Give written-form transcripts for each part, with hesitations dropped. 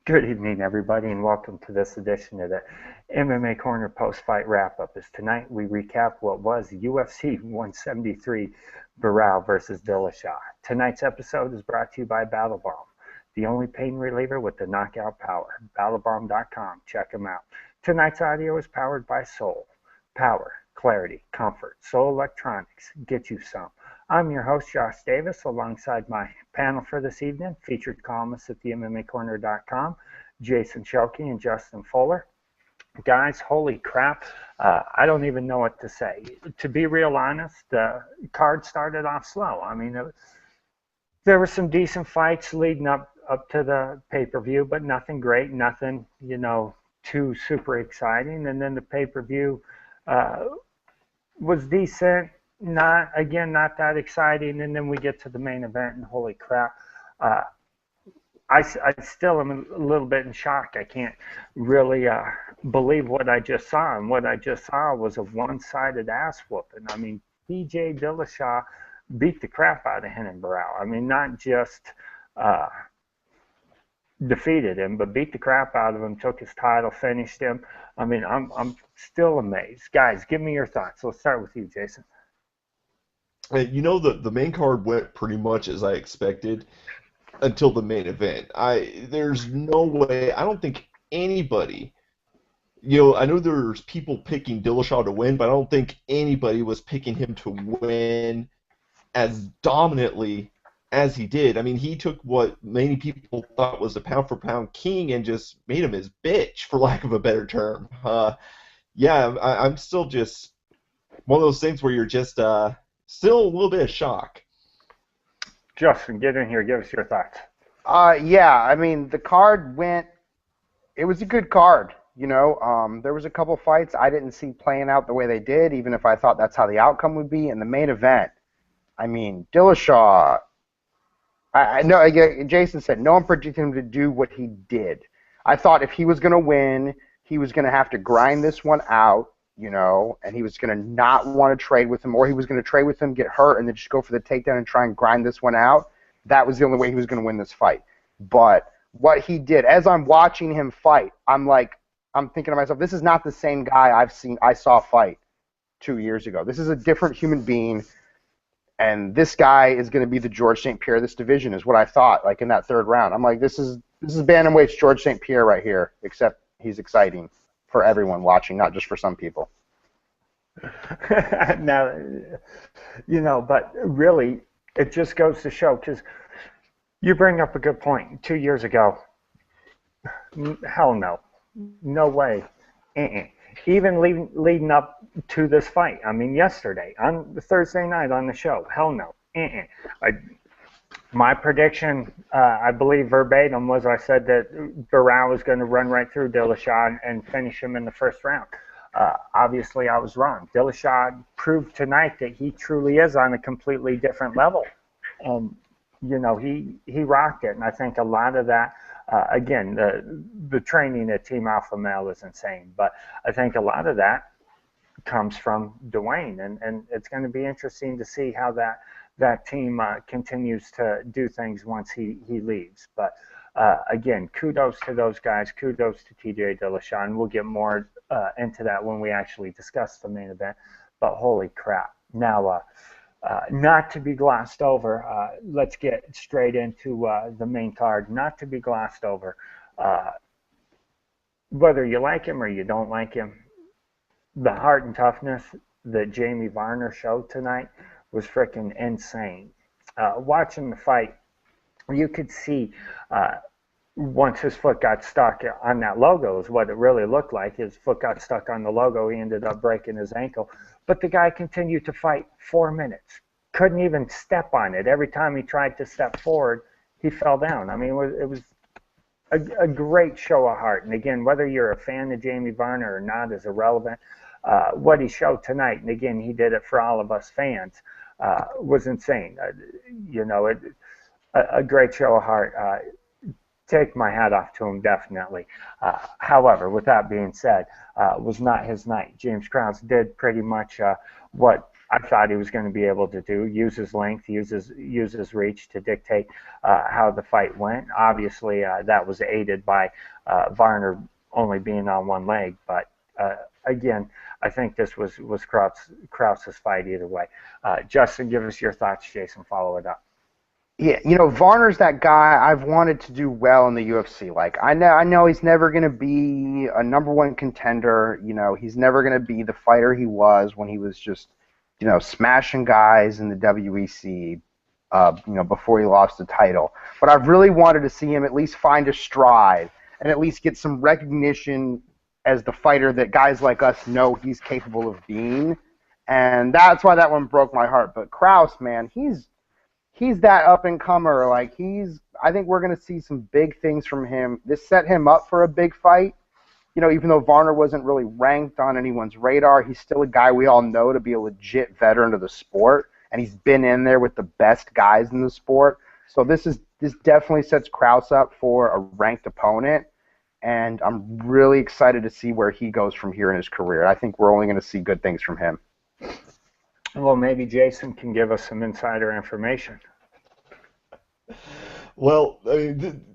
Good evening, everybody, and welcome to this edition of the MMA Corner post-fight wrap-up. As tonight we recap what was UFC 173 Barao versus Dillashaw. Tonight's episode is brought to you by Battle Balm, the only pain reliever with the knockout power. BattleBalm.com. Check them out. Tonight's audio is powered by Soul. Power, clarity, comfort. Soul Electronics. Get you some. I'm your host, Josh Davis, alongside my panel for this evening, featured columnists at the MMAcorner.com, Jason Schielke and Justin Fuller. Guys, holy crap, I don't even know what to say. To be real honest, the card started off slow. I mean, there were some decent fights leading up to the pay-per-view, but nothing great, nothing, too super exciting. And then the pay-per-view was decent. Not that exciting, and then we get to the main event, and holy crap, I still am a little bit in shock. I can't really believe what I just saw, and what I just saw was a one-sided ass whooping. I mean, B.J. Dillashaw beat the crap out of Renan Barao. I mean, not just defeated him, but beat the crap out of him, took his title, finished him. I mean, I'm still amazed. Guys, give me your thoughts. Let's start with you, Jason. The main card went pretty much as I expected until the main event. There's no way. I don't think anybody. I know there's people picking Dillashaw to win, but I don't think anybody was picking him to win as dominantly as he did. I mean, he took what many people thought was a pound-for-pound king and just made him his bitch, for lack of a better term. I'm still just one of those things where you're just still a little bit of shock. Justin, get in here. Give us your thoughts. I mean, the card went. It was a good card. There was a couple fights I didn't see playing out the way they did, even if I thought that's how the outcome would be. In the main event, I mean, Dillashaw. I know. Jason said no one predicted him to do what he did. I thought if he was going to win, he was going to have to grind this one out. And he was going to not want to trade with him, or he was going to trade with him, get hurt, and then just go for the takedown and try and grind this one out. That was the only way he was going to win this fight. But what he did, as I'm watching him fight, I'm thinking to myself, this is not the same guy I saw fight 2 years ago. This is a different human being, and this guy is going to be the George St. Pierre of this division, is what I thought, in that third round. I'm like, this is bantamweight's George St. Pierre right here, except he's exciting for everyone watching, not just for some people. Now, but really, it just goes to show, because you bring up a good point. 2 years ago, hell no. No way. Even leading up to this fight, I mean, yesterday, on the Thursday night on the show, hell no. My prediction, I believe verbatim, was I said that Barao was going to run right through Dillashaw and finish him in the first round. Obviously, I was wrong. Dillashaw proved tonight that he truly is on a completely different level. And, he rocked it. And I think a lot of that, again, the training at Team Alpha Male is insane. But I think a lot of that comes from Dwayne. And it's going to be interesting to see how that team continues to do things once he leaves. But again, kudos to those guys. Kudos to TJ Dillashaw. And we'll get more into that when we actually discuss the main event. But holy crap. Now, not to be glossed over, let's get straight into the main card. Not to be glossed over. Whether you like him or you don't like him, the heart and toughness that Jamie Varner showed tonight was freaking insane. Watching the fight, you could see once his foot got stuck on that logo is what it really looked like. His foot got stuck on the logo. He ended up breaking his ankle. But the guy continued to fight 4 minutes. Couldn't even step on it. Every time he tried to step forward, he fell down. I mean, it was a great show of heart. And again, whether you're a fan of Jamie Varner or not is irrelevant. What he showed tonight, and again, he did it for all of us fans, was insane. A great show of heart. Take my hat off to him, definitely. However, with that being said, was not his night. James Krause did pretty much what I thought he was going to be able to do. Use his length, use his reach to dictate how the fight went. Obviously, that was aided by Varner only being on one leg. But again, I think this was Krause's fight either way. Justin, give us your thoughts. Jason, follow it up. Yeah, Varner's that guy I've wanted to do well in the UFC. Like I know he's never going to be a number one contender. He's never going to be the fighter he was when he was just, smashing guys in the WEC, before he lost the title. But I've really wanted to see him at least find a stride and at least get some recognition as the fighter that guys like us know he's capable of being. And that's why that one broke my heart. But Krause, man, he's that up-and-comer. Like, I think we're going to see some big things from him. This set him up for a big fight. Even though Varner wasn't really ranked on anyone's radar, he's still a guy we all know to be a legit veteran of the sport, and he's been in there with the best guys in the sport. So this definitely sets Krause up for a ranked opponent, and I'm really excited to see where he goes from here in his career. I think we're only going to see good things from him. Well, maybe Jason can give us some insider information. Well, I mean,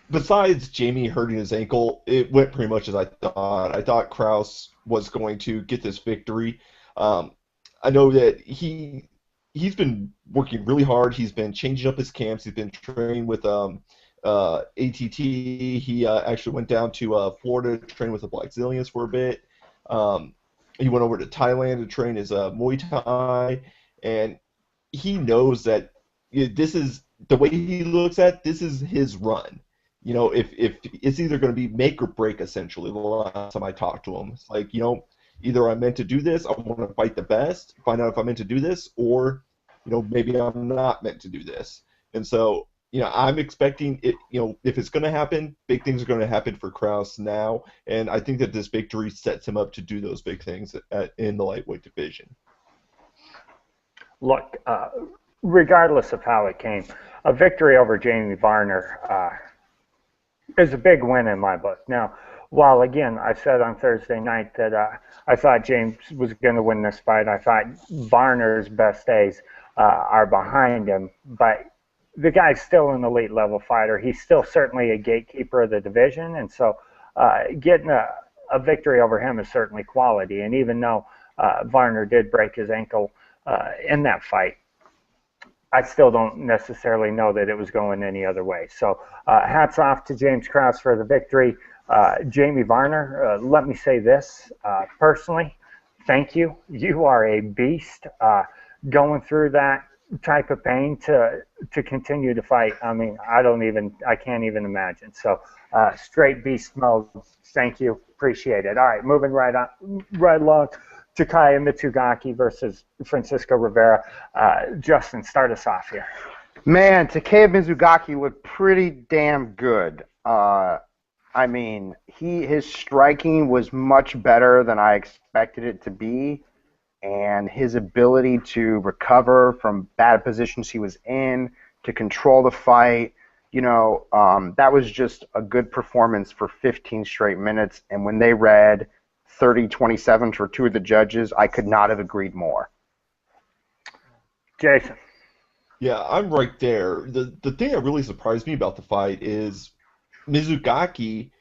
besides Jamie hurting his ankle, it went pretty much as I thought. I thought Krause was going to get this victory. I know that he's been working really hard. He's been changing up his camps. He's been training with ATT. He actually went down to Florida to train with the Blackzilians for a bit. He went over to Thailand to train his Muay Thai, and he knows that this is the way he looks at this is his run. If it's either going to be make or break, essentially. The last time I talked to him, it's like, either I'm meant to do this, I want to fight the best, find out if I'm meant to do this, or maybe I'm not meant to do this. And so I'm expecting it. If it's going to happen, big things are going to happen for Krause now, and I think that this victory sets him up to do those big things in the lightweight division. Look, regardless of how it came, a victory over Jamie Varner is a big win in my book. Now, while again I said on Thursday night that I thought James was going to win this fight, I thought Varner's best days are behind him, but the guy's still an elite level fighter. He's still certainly a gatekeeper of the division, and so getting a victory over him is certainly quality. And even though Varner did break his ankle in that fight, I still don't necessarily know that it was going any other way. So hats off to James Krause for the victory. Jamie Varner, let me say this personally, thank you. You are a beast. Going through that type of pain to continue to fight, I mean, I can't even imagine. So straight beast mode. Thank you. Appreciate it. All right, moving right along. Takaya Mitsugaki versus Francisco Rivera. Justin, start us off here. Man, Takaya Mitsugaki looked pretty damn good. I mean, his striking was much better than I expected it to be, and his ability to recover from bad positions he was in, to control the fight, that was just a good performance for 15 straight minutes. And when they read 30-27 for two of the judges, I could not have agreed more. Jason. Yeah, I'm right there. The thing that really surprised me about the fight is Mizugaki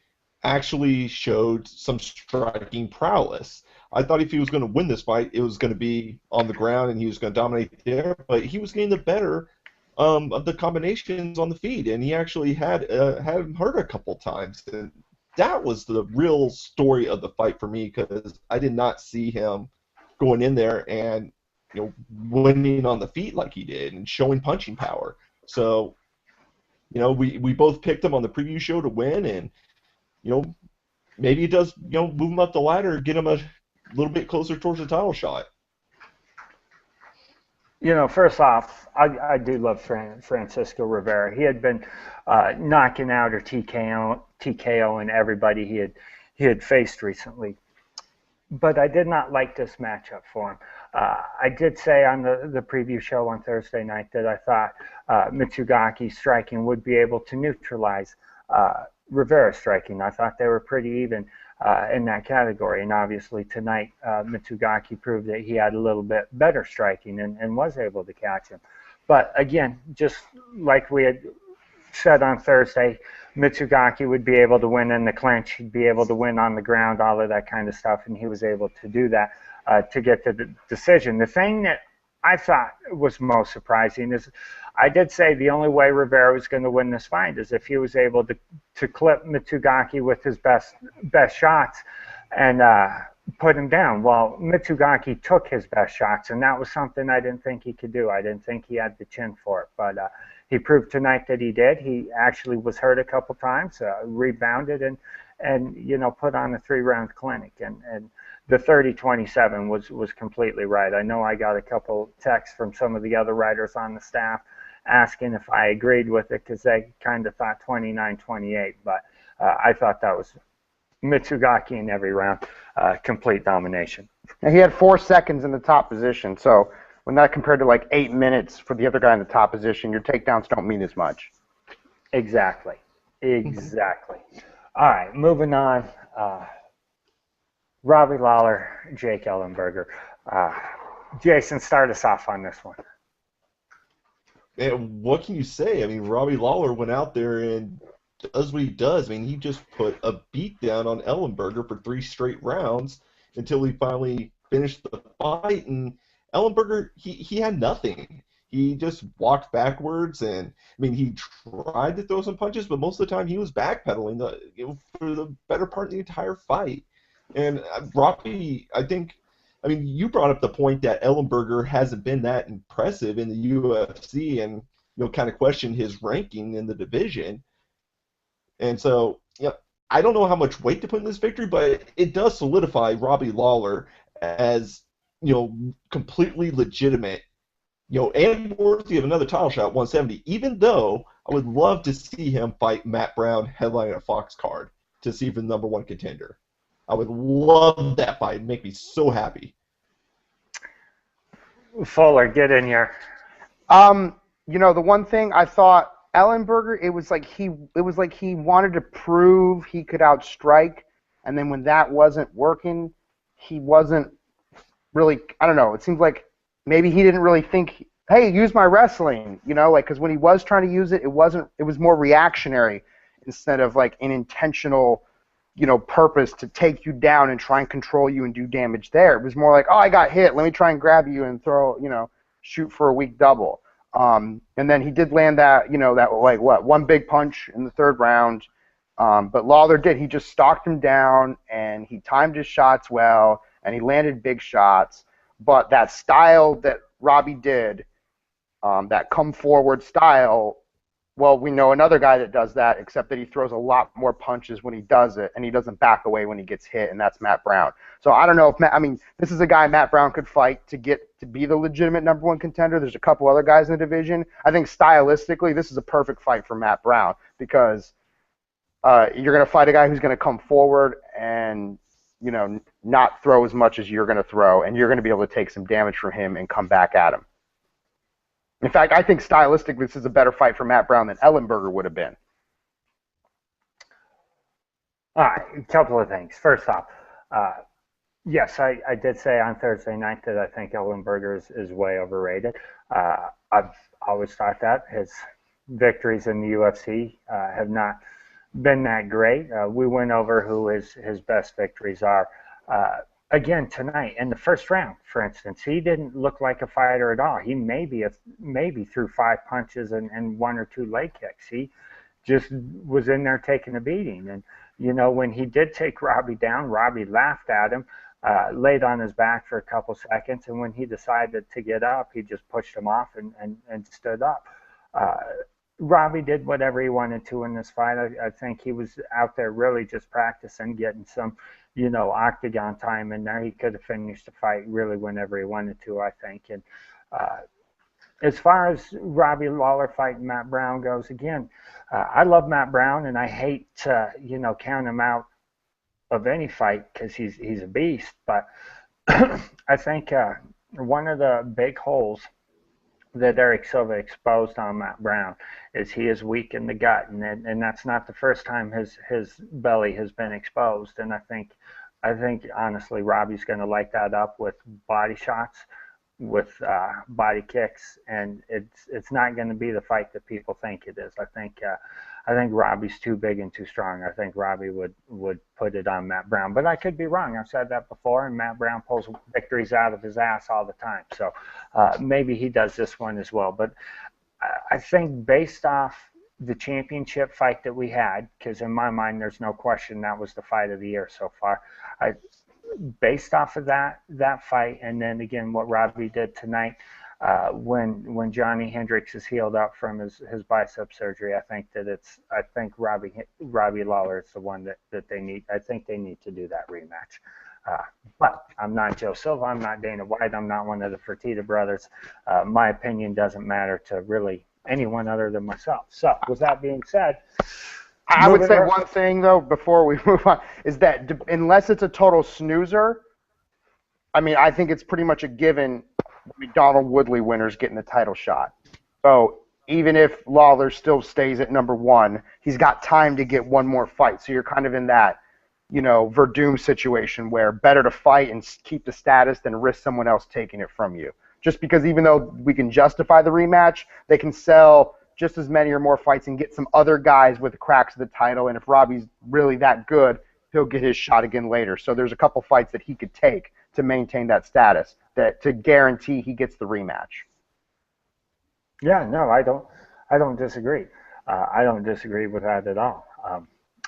actually showed some striking prowess. I thought if he was going to win this fight, it was going to be on the ground and he was going to dominate there, but he was getting the better of the combinations on the feet, and he actually had him hurt a couple times. And that was the real story of the fight for me, because I did not see him going in there and winning on the feet like he did and showing punching power. So we both picked him on the preview show to win, and maybe it does move him up the ladder, get him a little bit closer towards the title shot. First off, I do love Francisco Rivera. He had been knocking out or TKO and everybody he had faced recently. But I did not like this matchup for him. I did say on the preview show on Thursday night that I thought Mitsugaki's striking would be able to neutralize Rivera's striking. I thought they were pretty even. in that category. And obviously tonight, Mitsugaki proved that he had a little bit better striking and was able to catch him. But again, just like we had said on Thursday, Mitsugaki would be able to win in the clinch. He'd be able to win on the ground, all of that kind of stuff, and he was able to do that to get to the decision. The thing that I thought was most surprising is I did say the only way Rivera was going to win this fight is if he was able to clip Mitsugaki with his best shots and put him down. Well, Mitsugaki took his best shots, and that was something I didn't think he could do. I didn't think he had the chin for it, but he proved tonight that he did. He actually was hurt a couple times, rebounded, and put on a 3-round clinic. And the 30-27 was completely right. I know I got a couple texts from some of the other writers on the staff asking if I agreed with it because they kind of thought 29-28, but I thought that was Mitsugaki in every round, complete domination. And he had 4 seconds in the top position, so when that compared to like 8 minutes for the other guy in the top position, your takedowns don't mean as much. Exactly. All right, moving on. Robbie Lawler, Jake Ellenberger. Jason, start us off on this one. And what can you say? I mean, Robbie Lawler went out there and does what he does. I mean, he just put a beat down on Ellenberger for 3 straight rounds until he finally finished the fight. And Ellenberger, he had nothing. He just walked backwards, and I mean, he tried to throw some punches, but most of the time he was backpedaling for the better part of the entire fight. And Robbie, I mean, you brought up the point that Ellenberger hasn't been that impressive in the UFC, and kind of questioned his ranking in the division. And so, I don't know how much weight to put in this victory, but it does solidify Robbie Lawler as completely legitimate, and worthy of another title shot at 170. Even though I would love to see him fight Matt Brown headlining a Fox card to see if the #1 contender. I would love that fight. It'd make me so happy. Fuller, get in here. The one thing I thought Ellenberger, it was like he wanted to prove he could outstrike, and then when that wasn't working, he wasn't really. I don't know. It seems like maybe he didn't really think, hey, use my wrestling, because when he was trying to use it, it was more reactionary instead of like an intentional, purpose to take you down and try and control you and do damage there. It was more like, oh, I got hit. Let me try and grab you and throw, shoot for a weak double. And then he did land that, one big punch in the 3rd round. But Lawler did. He just stalked him down, and he timed his shots well, and he landed big shots. But that style that Robbie did, that come forward style, well, we know another guy that does that, except that he throws a lot more punches when he does it, and he doesn't back away when he gets hit, and that's Matt Brown. So I don't know if this is a guy Matt Brown could fight to be the legitimate #1 contender. There's a couple other guys in the division. I think stylistically, this is a perfect fight for Matt Brown because you're going to fight a guy who's going to come forward and not throw as much as you're going to throw, and you're going to be able to take some damage from him and come back at him. In fact, I think stylistically this is a better fight for Matt Brown than Ellenberger would have been. All right, a couple of things. First off, yes, I did say on Thursday night that I think Ellenberger is way overrated. I've always thought that. His victories in the UFC have not been that great. We went over who his best victories are. Again, tonight, in the 1st round, for instance, he didn't look like a fighter at all. He maybe threw 5 punches and 1 or 2 leg kicks. He just was in there taking a beating. And, when he did take Robbie down, Robbie laughed at him, laid on his back for a couple seconds, and when he decided to get up, he just pushed him off and stood up. Robbie did whatever he wanted to in this fight. I think he was out there really just practicing, getting some octagon time in there. He could have finished the fight really whenever he wanted to, I think. And as far as Robbie Lawler fighting Matt Brown goes, again, I love Matt Brown, and I hate to, count him out of any fight because he's a beast. But I think one of the big holes that Eric Silva exposed on Matt Brown is he is weak in the gut, and that's not the first time his belly has been exposed. And I think honestly, Robbie's going to light that up with body shots, with body kicks, and it's not going to be the fight that people think it is. I think Robbie's too big and too strong. I think Robbie would put it on Matt Brown, but I could be wrong. I've said that before, and Matt Brown pulls victories out of his ass all the time. So maybe he does this one as well. But I think based off the championship fight that we had, because in my mind there's no question that was the fight of the year so far. Based off of that fight, and then again what Robbie did tonight, when Johnny Hendricks is healed up from his bicep surgery, I think Robbie Lawler is the one that they need. I think they need to do that rematch. But I'm not Joe Silva. I'm not Dana White. I'm not one of the Fertitta brothers. My opinion doesn't matter to really anyone other than myself. So with that being said, I would say one thing, though, before we move on, is that unless it's a total snoozer, I mean, I think it's pretty much a given McDonald Woodley winner's getting the title shot. So even if Lawler still stays at number one, he's got time to get one more fight. So you're kind of in that, Verdum situation where better to fight and keep the status than risk someone else taking it from you. Just because even though we can justify the rematch, they can sell just as many or more fights and get some other guys with the cracks of the title. And if Robbie's really that good, he'll get his shot again later. So there's a couple fights that he could take to maintain that status, that to guarantee he gets the rematch. Yeah, no, I don't disagree. I don't disagree with that at all.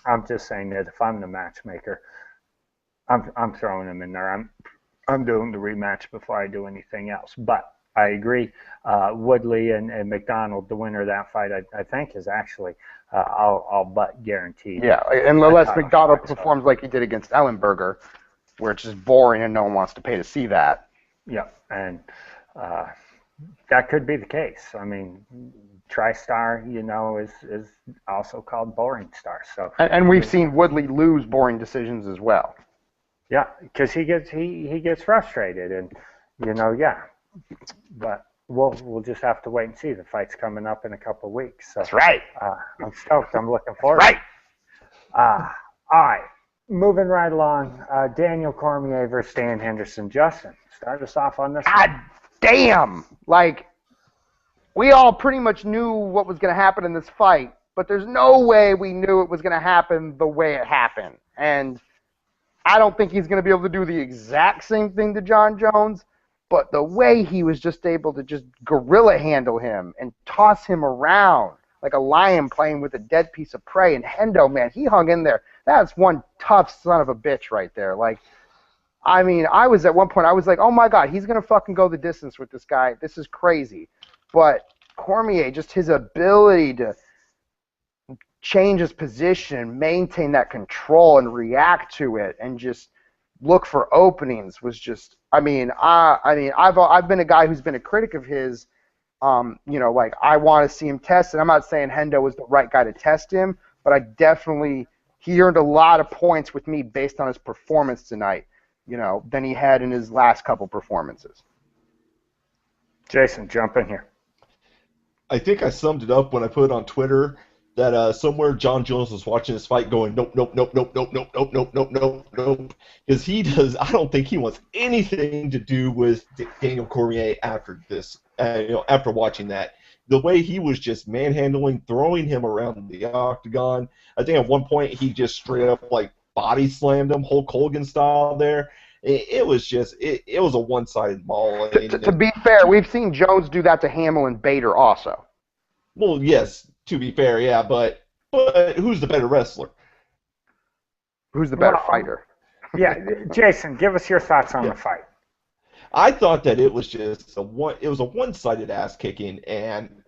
I'm just saying that if I'm the matchmaker, I'm throwing him in there. I'm doing the rematch before I do anything else. But I agree. Woodley and McDonald, the winner of that fight, I think is actually all but guaranteed. Yeah, unless McDonald performs like he did against Ellenberger, where it's just boring and no one wants to pay to see that. Yeah, and that could be the case. I mean, TriStar, is also called Boring Star. So and we've seen Woodley lose boring decisions as well. Yeah, because he gets frustrated, and yeah. But we'll just have to wait and see. The fight's coming up in a couple of weeks. So, that's right. I'm stoked. I'm looking forward. Right. All right. Moving right along. Daniel Cormier versus Dan Henderson. Justin, start us off on this. God damn! Like, we all pretty much knew what was going to happen in this fight, but there's no way we knew it was going to happen the way it happened. And I don't think he's going to be able to do the exact same thing to John Jones. But the way he was just able to just gorilla handle him and toss him around like a lion playing with a dead piece of prey. And Hendo, man, he hung in there. That's one tough son of a bitch right there. Like, I mean, I was at one point, I was like, oh my God, he's going to fucking go the distance with this guy. This is crazy. But Cormier, just his ability to change his position, maintain that control and react to it and just look for openings was just, I've been a guy who's been a critic of his, like I want to see him tested. I'm not saying Hendo was the right guy to test him, but he earned a lot of points with me based on his performance tonight, than he had in his last couple performances. Jason, jump in here. I think I summed it up when I put it on Twitter that somewhere John Jones was watching this fight going, nope, nope, nope, nope, nope, nope, nope, nope, nope, nope, nope. Because I don't think he wants anything to do with Daniel Cormier after this, after watching that. The way he was just manhandling, throwing him around the octagon. I think at one point he just straight up like body slammed him, Hulk Hogan style there. It was just, it was a one-sided ball. To be fair, we've seen Jones do that to Hamill and Bader also. Well, yes, to be fair, yeah, but who's the better wrestler? Who's the better fighter? Yeah, Jason, give us your thoughts on the fight. I thought that it was just a one-sided ass kicking, and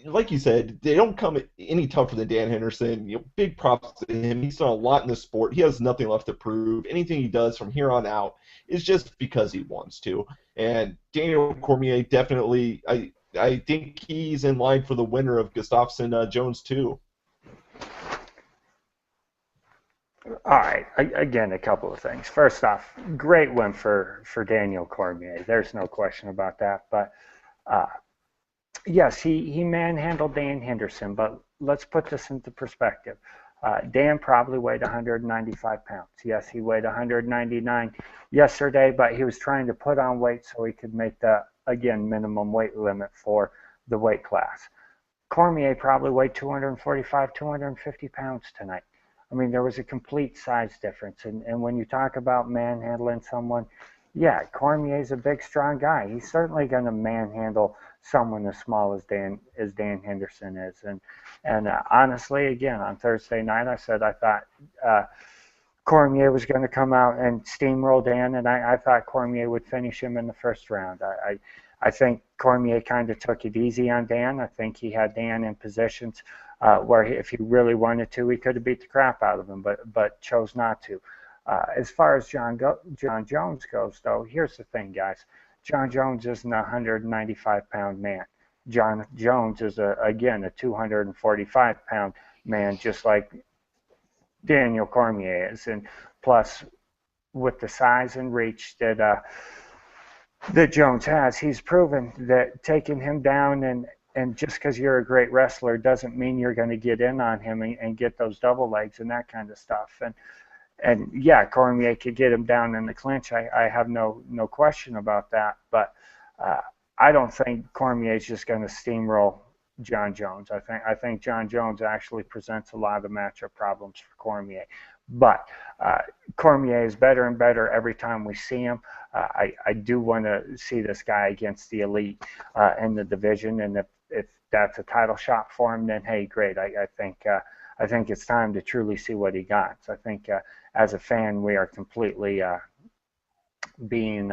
like you said, they don't come any tougher than Dan Henderson. Big props to him. He's done a lot in the sport. He has nothing left to prove. Anything he does from here on out is just because he wants to. And Daniel Cormier definitely, I think he's in line for the winner of Gustafsson Jones too. All right. Again, a couple of things. First off, great win for Daniel Cormier. There's no question about that. But Uh, yes, he manhandled Dan Henderson, but let's put this into perspective. Dan probably weighed 195 pounds. Yes, he weighed 199 yesterday, but he was trying to put on weight so he could make the, again, minimum weight limit for the weight class. Cormier probably weighed 245, 250 pounds tonight. I mean, there was a complete size difference. And when you talk about manhandling someone, yeah, Cormier's a big, strong guy. He's certainly going to manhandle someone as small as Dan Henderson is. And honestly, again, on Thursday night, I said I thought Cormier was going to come out and steamroll Dan, and I thought Cormier would finish him in the first round. I think Cormier kind of took it easy on Dan. I think he had Dan in positions where if he really wanted to, he could have beat the crap out of him, but chose not to. As far as John Jones goes, though, here's the thing, guys. John Jones isn't a 195-pound man. John Jones is, again, a 245-pound man, just like Daniel Cormier is. And plus, with the size and reach that Jones has, he's proven that taking him down and just because you're a great wrestler doesn't mean you're going to get in on him and get those double legs and that kind of stuff. And yeah, Cormier could get him down in the clinch. I have no question about that. But I don't think Cormier is just going to steamroll John Jones. I think John Jones actually presents a lot of matchup problems for Cormier. But Cormier is better and better every time we see him. I do want to see this guy against the elite in the division, and if that's a title shot for him, then hey, great. I think it's time to truly see what he got. So I think as a fan, we are completely being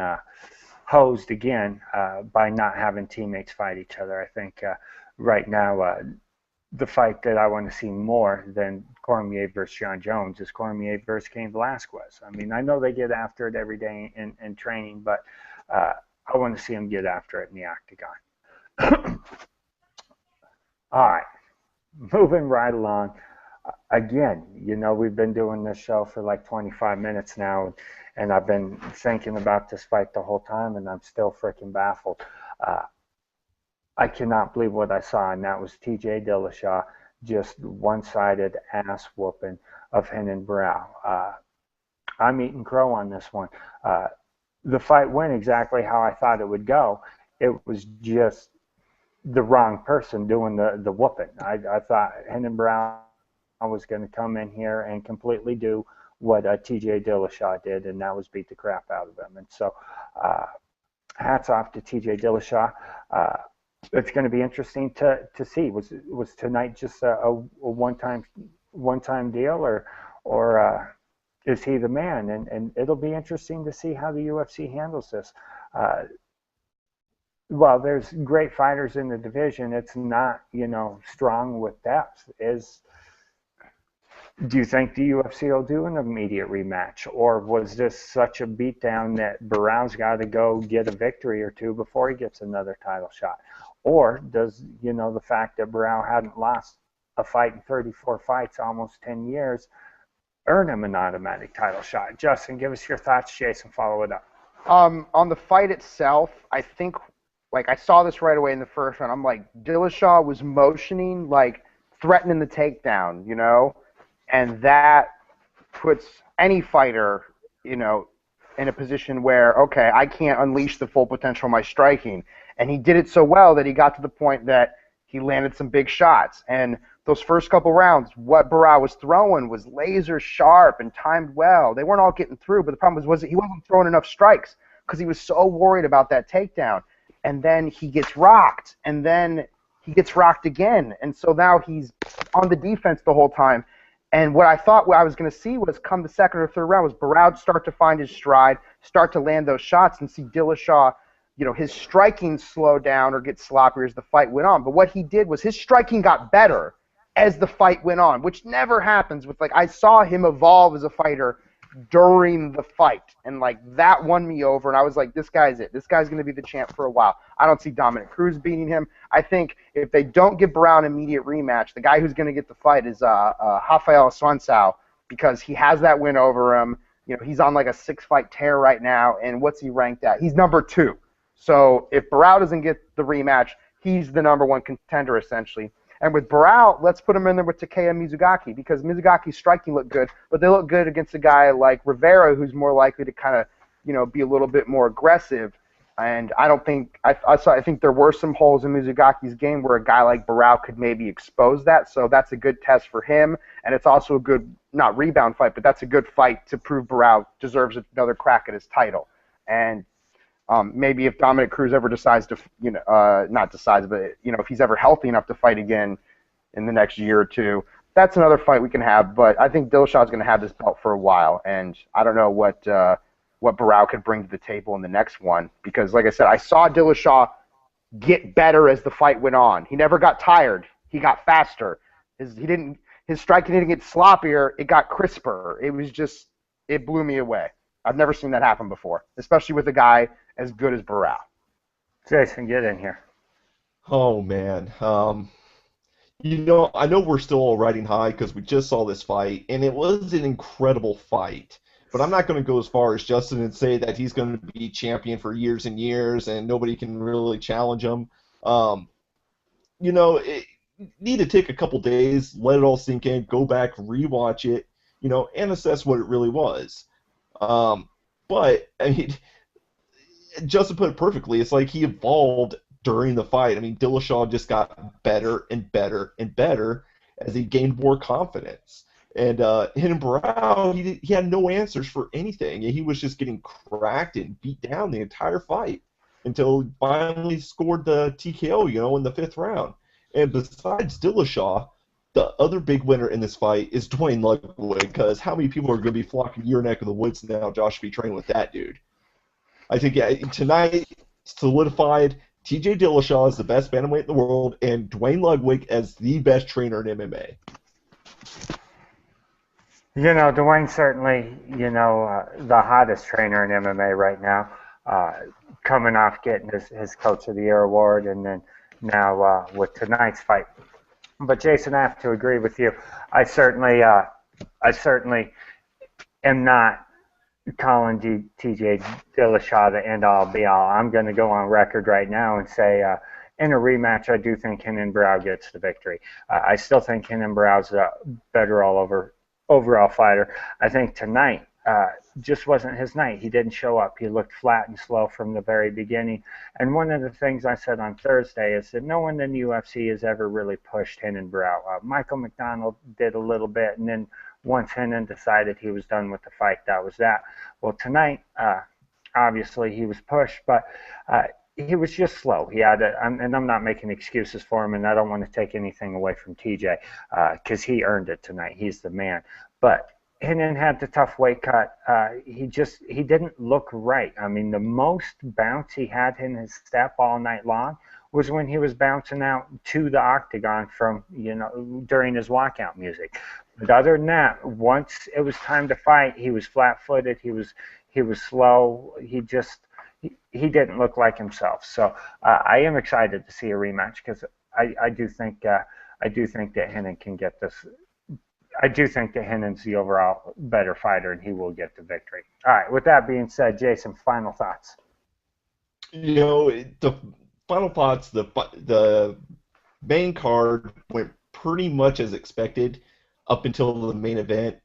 hosed again by not having teammates fight each other. I think right now the fight that I want to see more than Cormier versus John Jones is Cormier versus Cain Velasquez. I mean, I know they get after it every day in training, but I want to see them get after it in the octagon. All right, moving right along. Again, we've been doing this show for like 25 minutes now, and I've been thinking about this fight the whole time, and I'm still freaking baffled. I cannot believe what I saw, and that was TJ Dillashaw, just one-sided ass whooping of Renan Barao. I'm eating crow on this one. The fight went exactly how I thought it would go. It was just the wrong person doing the whooping. I thought Renan Barao was going to come in here and completely do what TJ Dillashaw did, and that was beat the crap out of him. And so hats off to TJ Dillashaw. It's going to be interesting to see. Was tonight just a one-time deal, or is he the man? And it'll be interesting to see how the UFC handles this. Well, there's great fighters in the division. It's not, strong with depth. Do you think the UFC will do an immediate rematch, or was this such a beatdown that Barao's got to go get a victory or two before he gets another title shot? Or does, the fact that Barao hadn't lost a fight in 34 fights, almost 10 years, earn him an automatic title shot? Justin, give us your thoughts. Jason, follow it up. On the fight itself, I think, I saw this right away in the first round. I'm like, Dillashaw was motioning, threatening the takedown, and that puts any fighter, in a position where, okay, I can't unleash the full potential of my striking. And he did it so well that he got to the point that he landed some big shots. And those first couple rounds, what Barao was throwing was laser sharp and timed well. They weren't all getting through, but the problem was he wasn't throwing enough strikes because he was so worried about that takedown. And then he gets rocked, and then he gets rocked again. And so now he's on the defense the whole time. And what I thought I was going to see was come the second or third round was Barao start to find his stride, start to land those shots, and see Dillashaw, his striking slow down or get sloppier as the fight went on. But what he did was his striking got better as the fight went on, which never happens with, I saw him evolve as a fighter during the fight. And, that won me over. And I was like, this guy's it. This guy's going to be the champ for a while. I don't see Dominic Cruz beating him. I think if they don't give Barao an immediate rematch, the guy who's going to get the fight is Rafael Assunção, because he has that win over him. He's on, a 6-fight tear right now. And what's he ranked at? He's number 2. So if Barao doesn't get the rematch, he's the #1 contender essentially. And with Barao, let's put him in there with Takeya Mizugaki because Mizugaki's striking looked good, but they look good against a guy like Rivera who's more likely to kind of, be a little bit more aggressive. And I don't think I think there were some holes in Mizugaki's game where a guy like Barao could maybe expose that. So that's a good test for him, and it's also a good not rebound fight, but that's a good fight to prove Barao deserves another crack at his title. And maybe if Dominic Cruz ever decides to, not decides, but if he's ever healthy enough to fight again in the next year or two, that's another fight we can have. But I think Dillashaw is going to have this belt for a while, and I don't know what Barao could bring to the table in the next one because, like I said, I saw Dillashaw get better as the fight went on. He never got tired. He got faster. His striking didn't get sloppier. It got crisper. It blew me away. I've never seen that happen before, especially with a guy as good as Barao. Jason, get in here. Oh, man. I know we're still all riding high because we just saw this fight, and it was an incredible fight. But I'm not going to go as far as Justin and say that he's going to be champion for years and years and nobody can really challenge him. Need to take a couple days, let it all sink in, go back, rewatch it, and assess what it really was. But, I mean, Justin put it perfectly. It's like he evolved during the fight. I mean, Dillashaw just got better and better and better as he gained more confidence. And him Barao, he had no answers for anything. He was just getting cracked and beat down the entire fight until he finally scored the TKO, in the 5th round. And besides Dillashaw, the other big winner in this fight is Duane Ludwig, because how many people are going to be flocking to your neck of the woods now, Josh, to be training with that dude? I think tonight solidified TJ Dillashaw as the best bantamweight in the world and Duane Ludwig as the best trainer in MMA. Duane certainly, the hottest trainer in MMA right now, coming off getting his Coach of the Year award and then now with tonight's fight. But Jason, I have to agree with you. I certainly am not calling TJ Dillashaw the end-all, be-all. I'm going to go on record right now and say in a rematch, I do think Renan Barao gets the victory. I still think Renan Barao's a better overall fighter. I think tonight just wasn't his night. He didn't show up. He looked flat and slow from the very beginning. And one of the things I said on Thursday is that no one in the UFC has ever really pushed Renan Barao. Michael McDonald did a little bit, and then once Renan decided he was done with the fight, that was that. Well, tonight, obviously he was pushed, but he was just slow. He had and I'm not making excuses for him, and I don't want to take anything away from TJ because he earned it tonight. He's the man. But Renan had the tough weight cut. He didn't look right. I mean, the most bounce he had in his step all night long was when he was bouncing out to the octagon from, during his walkout music. But other than that, once it was time to fight, he was flat-footed. He was slow. He didn't look like himself. So I am excited to see a rematch because I do think that Renan can get this. I do think that Renan's the overall better fighter, and he will get the victory. All right. With that being said, Jason, final thoughts. The final thoughts. The main card went pretty much as expected up until the main event.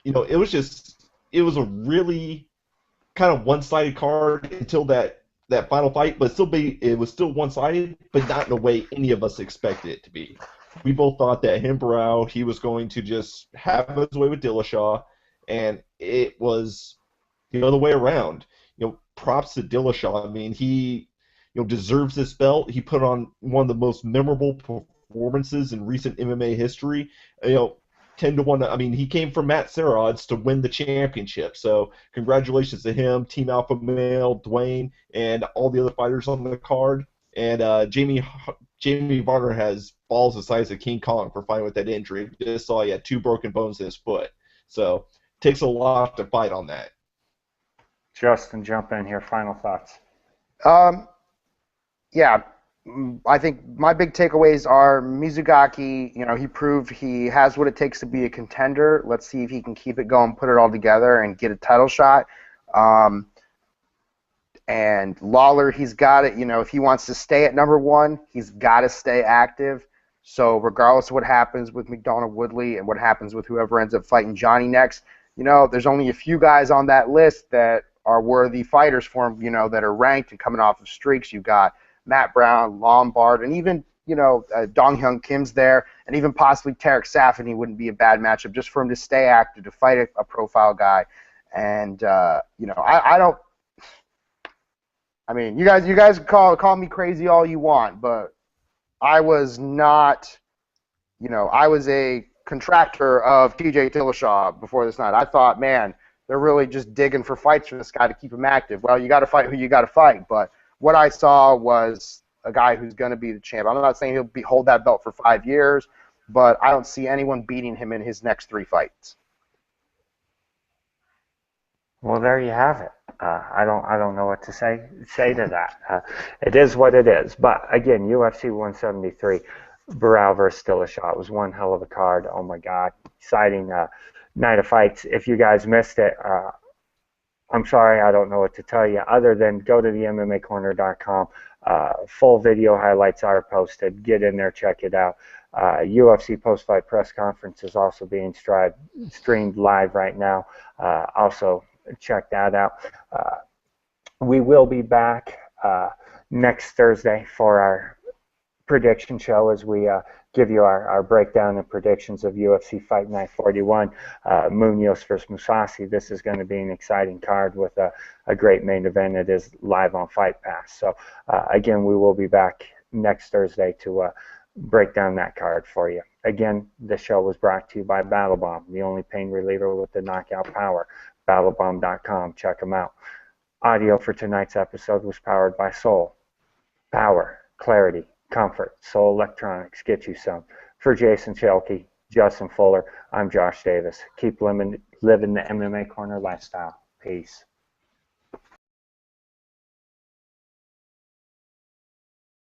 It was a really kind of one-sided card until that final fight, but it was still one-sided, but not in a way any of us expected it to be. We both thought that Barao, he was going to just have his way with Dillashaw, and it was the other way around. Props to Dillashaw. I mean, he deserves this belt. He put on one of the most memorable performances in recent MMA history. 10-1. I mean, he came from Matt Serrad's to win the championship. So congratulations to him, Team Alpha Male, Duane, and all the other fighters on the card. And Jamie Varner has balls the size of King Kong for fighting with that injury. Just saw he had 2 broken bones in his foot. So takes a lot to fight on that. Justin, jump in here. Final thoughts. Yeah, I think my big takeaways are Mizugaki, he proved he has what it takes to be a contender. Let's see if he can keep it going, put it all together, and get a title shot. And Lawler, he's got it. You know, if he wants to stay at number one, he's got to stay active. So regardless of what happens with McDonough Woodley and what happens with whoever ends up fighting Johnny next, you know, there's only a few guys on that list that are worthy fighters for him, you know, that are ranked and coming off of streaks. You've got Matt Brown, Lombard, and even, you know, Dong Hyun Kim's there, and even possibly Tarek Safin. He wouldn't be a bad matchup just for him to stay active, to fight a profile guy. And, you know, I mean, you guys call me crazy all you want, but I was not, you know, I was a contractor of TJ Dillashaw before this night. I thought, man, they're really just digging for fights for this guy to keep him active. Well, you got to fight who you got to fight, but what I saw was a guy who's going to be the champ. I'm not saying he'll hold that belt for 5 years, but I don't see anyone beating him in his next 3 fights. Well, there you have it. I don't know what to say to that. It is what it is. But again, UFC 173, Barao versus Dillashaw. It was one hell of a card. Oh my God, exciting night of fights. If you guys missed it, I'm sorry, I don't know what to tell you other than go to the MMAcorner.com. Full video highlights are posted. Get in there, check it out. UFC post-fight press conference is also being streamed live right now. Also, check that out. We will be back next Thursday for our prediction show as we give you our breakdown and predictions of UFC Fight Night 41, Munoz versus Mousasi. This is going to be an exciting card with a great main event. It is live on Fight Pass. So again, we will be back next Thursday to break down that card for you. Again, the show was brought to you by Battle Bomb, the only pain reliever with the knockout power. BattleBomb.com. Check them out. Audio for tonight's episode was powered by Soul. Power, clarity, comfort. Soul Electronics. Get you some. For Jason Schielke, Justin Fuller, I'm Josh Davis. Keep living the MMA Corner lifestyle. Peace.